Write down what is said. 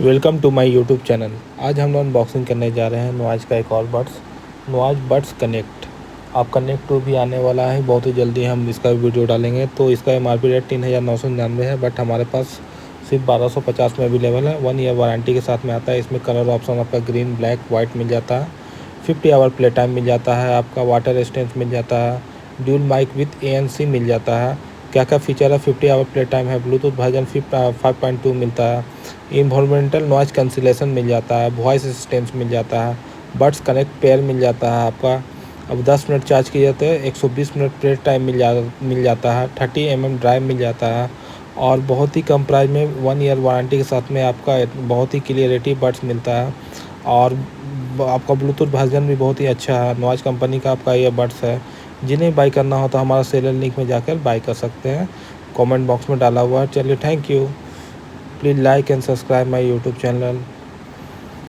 Welcome to my YouTube channel. आज हम लोग अनबॉक्सिंग करने जा रहे हैं नॉइज़ का एक और नॉइज़ बड्स कनेक्ट। आप कनेक्ट 2 भी आने वाला है, बहुत ही जल्दी हम इसका वीडियो डालेंगे। तो इसका एमआरपी रेट 3999 है, बट हमारे पास सिर्फ 1250 में अवेलेबल है। 1 ईयर वारंटी के साथ में आता है। इसमें कलर ऑप्शन आपका ग्रीन, ब्लैक, वाइट मिल जाता है। 50 आवर प्ले टाइम मिल जाता है। आपका वाटर रेजिस्टेंस मिल जाता है। ड्यूल माइक विथ ANC मिल जाता है। क्या क्या फीचर है? 50 आवर प्ले टाइम है। ब्लूटूथ वर्जन 5.2 मिलता है। इन्वायरमेंटल नॉइज़ कैंसिलेशन मिल जाता है। वॉइस असिस्टेंस मिल जाता है। बड्स कनेक्ट पेयर मिल जाता है आपका। अब 10 मिनट चार्ज किए जाते हैं। 120 मिनट प्ले टाइम मिल जाता है। 30 mm ड्राइव मिल जाता है। और बहुत ही कम प्राइस में 1 ईयर वारंटी के साथ में आपका बहुत ही क्लियरिटी बड्स मिलता है। और आपका ब्लूटूथ वर्जन भी बहुत ही अच्छा है। नॉइज़ कंपनी का आपका ये बड्स है। जिन्हें बाई करना हो तो हमारा सेलर लिंक में जाकर बाई कर सकते हैं। कमेंट बॉक्स में डाला हुआ है। चलिए, thank you. Please like and subscribe my YouTube channel.